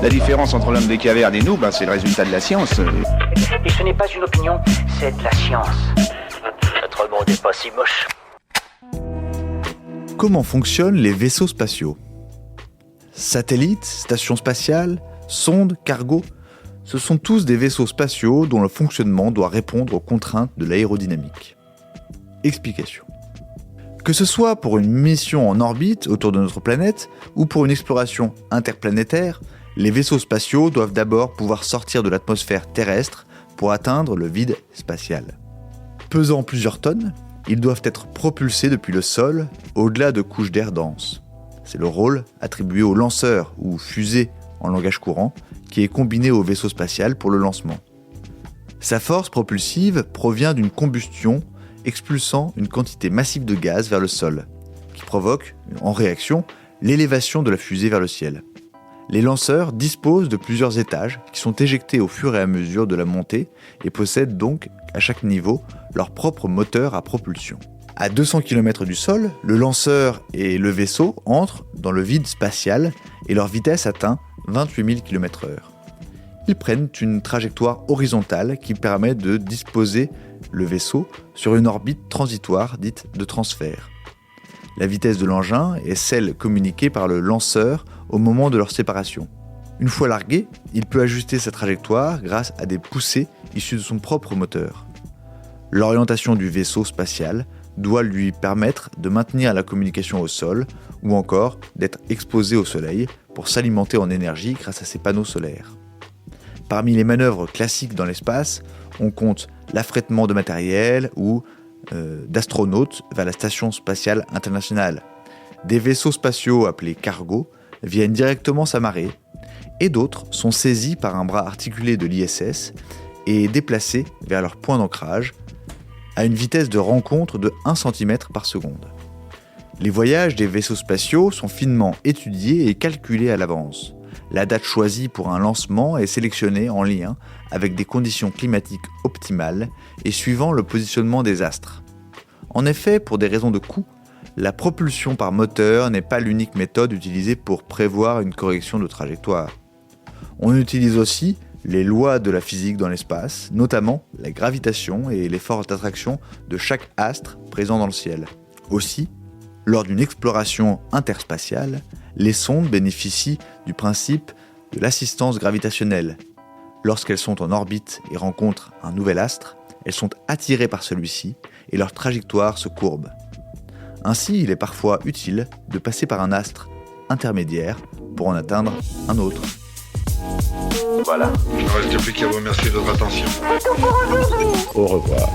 La différence entre l'homme des cavernes et nous, c'est le résultat de la science. Et ce n'est pas une opinion, c'est de la science. Notre monde n'est pas si moche. Comment fonctionnent les vaisseaux spatiaux ? Satellites, stations spatiales, sondes, cargos, ce sont tous des vaisseaux spatiaux dont le fonctionnement doit répondre aux contraintes de l'aérodynamique. Explication. Que ce soit pour une mission en orbite autour de notre planète ou pour une exploration interplanétaire, les vaisseaux spatiaux doivent d'abord pouvoir sortir de l'atmosphère terrestre pour atteindre le vide spatial. Pesant plusieurs tonnes, ils doivent être propulsés depuis le sol au-delà de couches d'air denses. C'est le rôle attribué au lanceur ou fusée en langage courant qui est combiné au vaisseau spatial pour le lancement. Sa force propulsive provient d'une combustion expulsant une quantité massive de gaz vers le sol, qui provoque, en réaction, l'élévation de la fusée vers le ciel. Les lanceurs disposent de plusieurs étages qui sont éjectés au fur et à mesure de la montée et possèdent donc, à chaque niveau, leur propre moteur à propulsion. À 200 km du sol, le lanceur et le vaisseau entrent dans le vide spatial et leur vitesse atteint 28 000 km/h. Ils prennent une trajectoire horizontale qui permet de disposer le vaisseau sur une orbite transitoire dite de transfert. La vitesse de l'engin est celle communiquée par le lanceur au moment de leur séparation. Une fois largué, il peut ajuster sa trajectoire grâce à des poussées issues de son propre moteur. L'orientation du vaisseau spatial doit lui permettre de maintenir la communication au sol ou encore d'être exposé au soleil pour s'alimenter en énergie grâce à ses panneaux solaires. Parmi les manœuvres classiques dans l'espace, on compte l'affrètement de matériel ou d'astronautes vers la Station spatiale internationale. Des vaisseaux spatiaux appelés cargos viennent directement s'amarrer et d'autres sont saisis par un bras articulé de l'ISS et déplacés vers leur point d'ancrage à une vitesse de rencontre de 1 cm par seconde. Les voyages des vaisseaux spatiaux sont finement étudiés et calculés à l'avance. La date choisie pour un lancement est sélectionnée en lien avec des conditions climatiques optimales et suivant le positionnement des astres. En effet, pour des raisons de coût, la propulsion par moteur n'est pas l'unique méthode utilisée pour prévoir une correction de trajectoire. On utilise aussi les lois de la physique dans l'espace, notamment la gravitation et les forces d'attraction de chaque astre présent dans le ciel. Aussi, lors d'une exploration interspatiale, les sondes bénéficient du principe de l'assistance gravitationnelle. Lorsqu'elles sont en orbite et rencontrent un nouvel astre, elles sont attirées par celui-ci et leur trajectoire se courbe. Ainsi, il est parfois utile de passer par un astre intermédiaire pour en atteindre un autre. Voilà. Il ne reste plus qu'à vous remercier de votre attention. Au revoir.